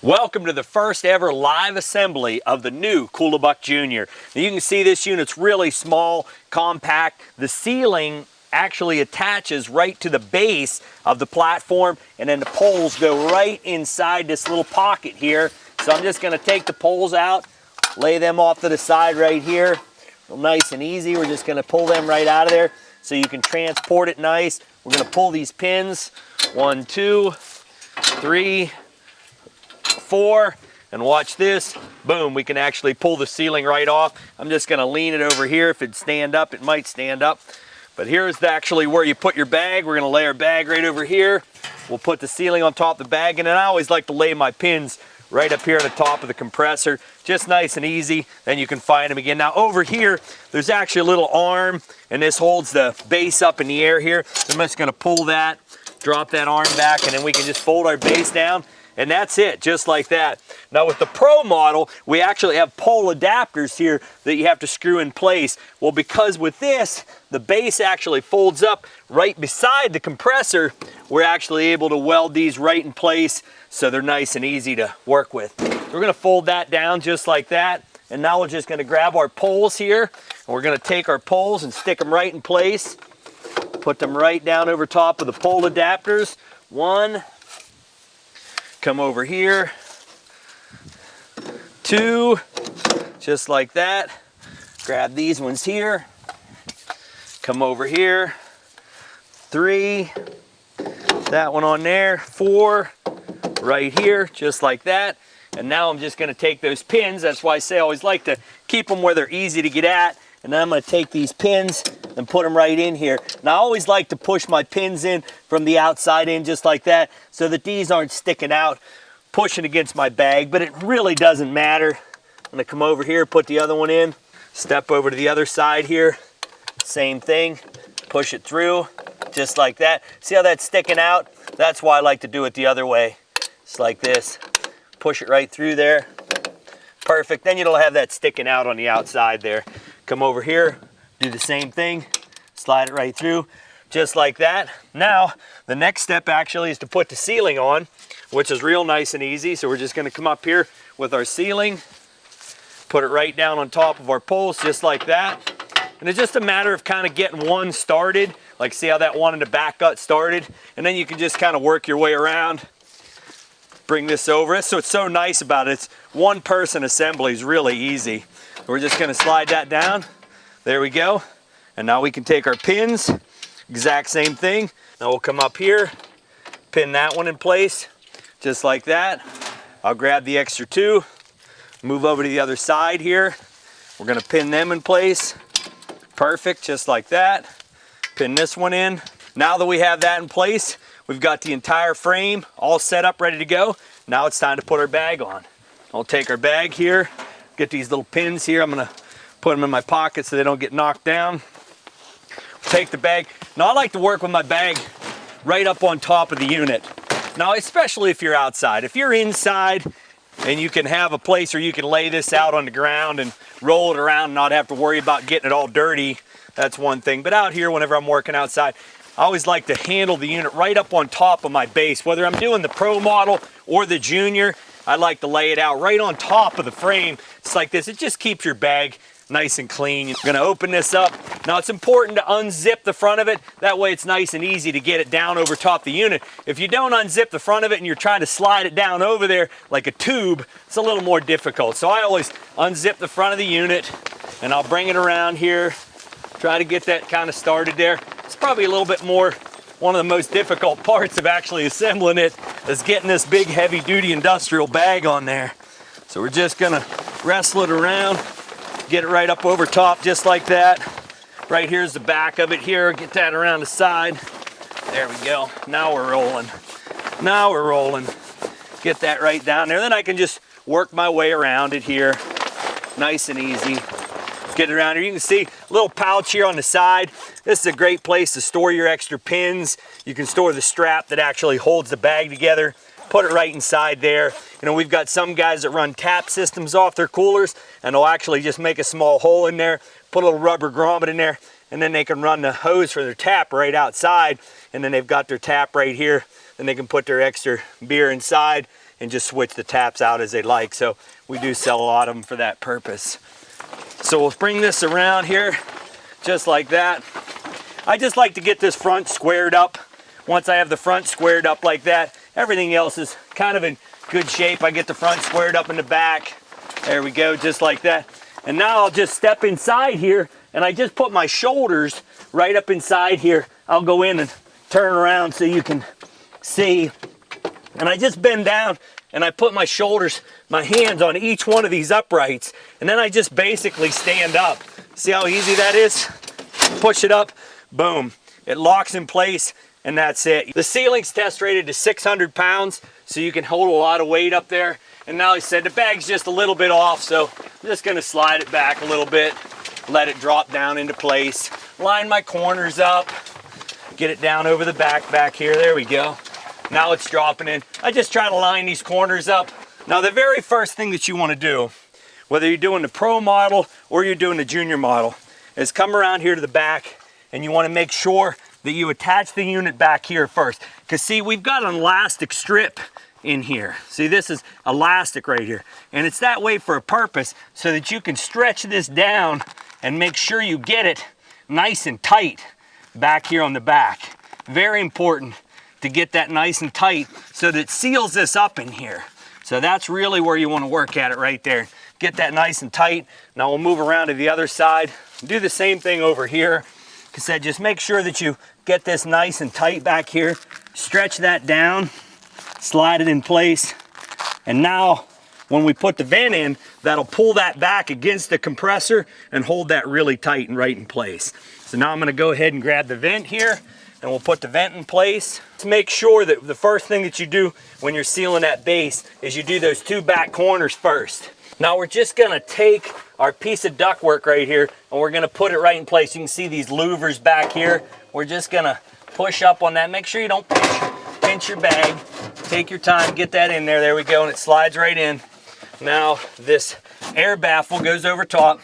Welcome to the first ever live assembly of the new Koola Jr. Now you can see this unit's really small, compact. The ceiling actually attaches right to the base of the platform, and then the poles go right inside this little pocket here. So I'm just going to take the poles out, lay them off to the side right here. Real nice and easy. We're just going to pull them right out of there so you can transport it nice. We're going to pull these pins, 1, 2, 3, 4, and watch this. Boom, we can actually pull the ceiling right off. I'm just going to lean it over here. If it'd stand up, it might stand up. But here's actually where you put your bag. We're going to lay our bag right over here. We'll put the ceiling on top of the bag, and then I always like to lay my pins right up here on the top of the compressor. Just nice and easy. Then you can find them again. Now over here, there's actually a little arm, and this holds the base up in the air here. So I'm just going to pull that, drop that arm back, and then we can just fold our base down. And that's it, just like that. Now with the Pro model, we actually have pole adapters here that you have to screw in place. Well, because with this, the base actually folds up right beside the compressor, we're actually able to weld these right in place so they're nice and easy to work with. We're gonna fold that down just like that. And now we're just gonna grab our poles here, and we're gonna take our poles and stick them right in place. Put them right down over top of the pole adapters. 1, come over here, 2, just like that. Grab these ones here, come over here, 3, that one on there, 4, right here, just like that. And now I'm just gonna take those pins. That's why I say I always like to keep them where they're easy to get at. And then I'm gonna take these pins and put them right in here. Now I always like to push my pins in from the outside in just like that so that these aren't sticking out, pushing against my bag, but it really doesn't matter. I'm gonna come over here, put the other one in, step over to the other side here, same thing, push it through, just like that. See how that's sticking out? That's why I like to do it the other way. It's like this, push it right through there. Perfect, then you don't have that sticking out on the outside there. Come over here, do the same thing, slide it right through, just like that. Now, the next step actually is to put the ceiling on, which is real nice and easy. So we're just gonna come up here with our ceiling, put it right down on top of our poles, just like that. And it's just a matter of kind of getting one started, like see how that one in the back got started? And then you can just kind of work your way around, bring this over. So it's so nice about it. It's one person assembly is really easy. We're just gonna slide that down. There we go. And now we can take our pins, exact same thing. Now we'll come up here, pin that one in place, just like that. I'll grab the extra 2, move over to the other side here. We're gonna pin them in place. Perfect, just like that. Pin this one in. Now that we have that in place, we've got the entire frame all set up, ready to go. Now it's time to put our bag on. I'll take our bag here, get these little pins here. I'm gonna put them in my pocket so they don't get knocked down. Take the bag. Now I like to work with my bag right up on top of the unit. Now, especially if you're outside. If you're inside and you can have a place where you can lay this out on the ground and roll it around and not have to worry about getting it all dirty, that's one thing. But out here, whenever I'm working outside, I always like to handle the unit right up on top of my base. Whether I'm doing the Pro model or the Junior, I like to lay it out right on top of the frame. It's like this. It just keeps your bag nice and clean. You're gonna open this up. Now it's important to unzip the front of it. That way it's nice and easy to get it down over top the unit. If you don't unzip the front of it and you're trying to slide it down over there like a tube, it's a little more difficult. So I always unzip the front of the unit and I'll bring it around here, try to get that kind of started there. It's probably a little bit more, one of the most difficult parts of actually assembling it is getting this big heavy duty industrial bag on there. So we're just gonna wrestle it around, get it right up over top just like that. Right here's the back of it here. Get that around the side. There we go. Now we're rolling. Now we're rolling. Get that right down there. Then I can just work my way around it here. Nice and easy. Get it around here. You can see a little pouch here on the side. This is a great place to store your extra pins. You can store the strap that actually holds the bag together. Put it right inside there. You know, we've got some guys that run tap systems off their coolers, and they'll actually just make a small hole in there, put a little rubber grommet in there, and then they can run the hose for their tap right outside, and then they've got their tap right here, and they can put their extra beer inside and just switch the taps out as they like. So we do sell a lot of them for that purpose. So we'll bring this around here just like that. I just like to get this front squared up. Once I have the front squared up like that, everything else is kind of in good shape. I get the front squared up in the back. There we go, just like that. And now I'll just step inside here, and I just put my shoulders right up inside here. I'll go in and turn around so you can see. And I just bend down and I put my shoulders, my hands on each one of these uprights. And then I just basically stand up. See how easy that is? Push it up, boom. It locks in place, and that's it. The ceiling's test rated to 600 pounds, so you can hold a lot of weight up there. And now, like I said, the bag's just a little bit off, so I'm just gonna slide it back a little bit, let it drop down into place, line my corners up, get it down over the back here. There we go. Now it's dropping in. I just try to line these corners up. Now, the very first thing that you wanna do, whether you're doing the pro model or you're doing the junior model, is come around here to the back, and you wanna make sure that you attach the unit back here first. Because see, we've got an elastic strip in here. See, this is elastic right here. And it's that way for a purpose, so that you can stretch this down and make sure you get it nice and tight back here on the back. Very important to get that nice and tight so that it seals this up in here. So that's really where you want to work at it right there. Get that nice and tight. Now we'll move around to the other side. Do the same thing over here. Like I said, just make sure that you get this nice and tight back here. Stretch that down, slide it in place. And now when we put the vent in, that'll pull that back against the compressor and hold that really tight and right in place. So now I'm gonna go ahead and grab the vent here, and we'll put the vent in place. To make sure that the first thing that you do when you're sealing that base is you do those two back corners first. Now we're just gonna take our piece of ductwork right here, and we're gonna put it right in place. You can see these louvers back here. We're just gonna push up on that. Make sure you don't pinch your bag. Take your time, get that in there. There we go, and it slides right in. Now this air baffle goes over top.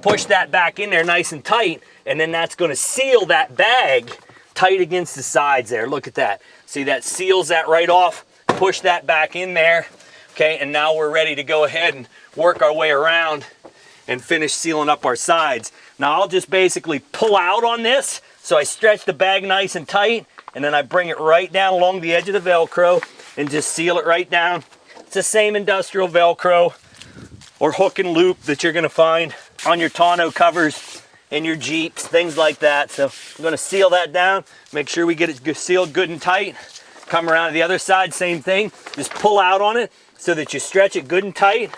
Push that back in there nice and tight, and then that's gonna seal that bag tight against the sides there. Look at that. See, that seals that right off. Push that back in there. Okay, and now we're ready to go ahead and work our way around and finish sealing up our sides. Now I'll just basically pull out on this, so I stretch the bag nice and tight, and then I bring it right down along the edge of the Velcro and just seal it right down. It's the same industrial Velcro or hook and loop that you're gonna find on your tonneau covers and your Jeeps, things like that. So I'm gonna seal that down, make sure we get it sealed good and tight. Come around to the other side, same thing. Just pull out on it so that you stretch it good and tight.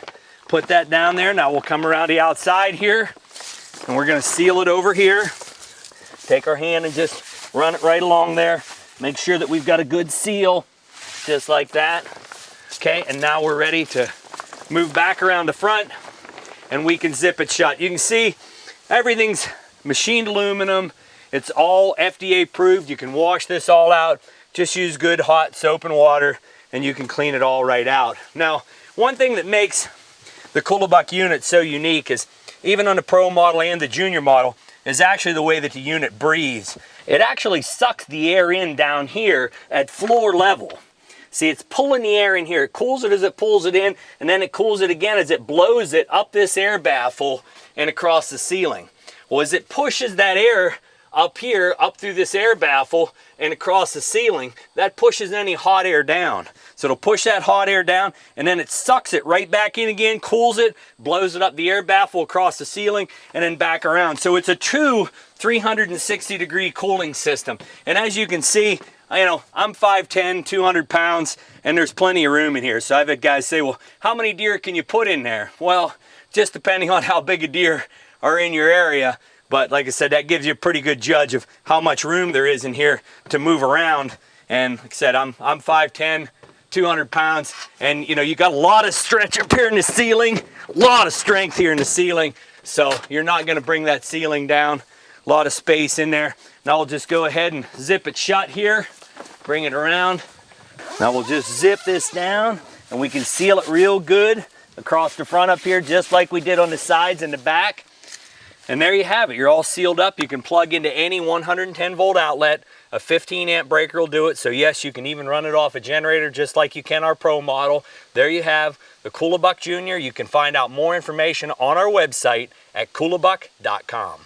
Put that down there. Now we'll come around the outside here, and we're gonna seal it over here. Take our hand and just run it right along there. Make sure that we've got a good seal, just like that. Okay, and now we're ready to move back around the front, and we can zip it shut. You can see everything's machined aluminum. It's all FDA approved. You can wash this all out. Just use good hot soap and water, and you can clean it all right out. Now, one thing that makes the Koola unit so unique is, even on the pro model and the junior model, is actually the way that the unit breathes. It actually sucks the air in down here at floor level. See, it's pulling the air in here. It cools it as it pulls it in, and then it cools it again as it blows it up this air baffle and across the ceiling. Well, as it pushes that air up here, up through this air baffle and across the ceiling, that pushes any hot air down. So it'll push that hot air down, and then it sucks it right back in again, cools it, blows it up the air baffle across the ceiling, and then back around. So it's a true 360-degree cooling system. And as you can see, I'm 5'10", 200 pounds, and there's plenty of room in here. So I've had guys say, well, how many deer can you put in there? Well, just depending on how big a deer are in your area. But like I said, that gives you a pretty good judge of how much room there is in here to move around. And like I said, I'm 5'10", 200 pounds, and you got a lot of stretch up here in the ceiling, a lot of strength here in the ceiling. So you're not gonna bring that ceiling down. A lot of space in there. Now we'll just go ahead and zip it shut here, bring it around. Now we'll just zip this down, and we can seal it real good across the front up here, just like we did on the sides and the back. And there you have it. You're all sealed up. You can plug into any 110 volt outlet. A 15 amp breaker will do it. So yes, you can even run it off a generator just like you can our Pro model. There you have the Koola Buck Jr. You can find out more information on our website at koolabuck.com.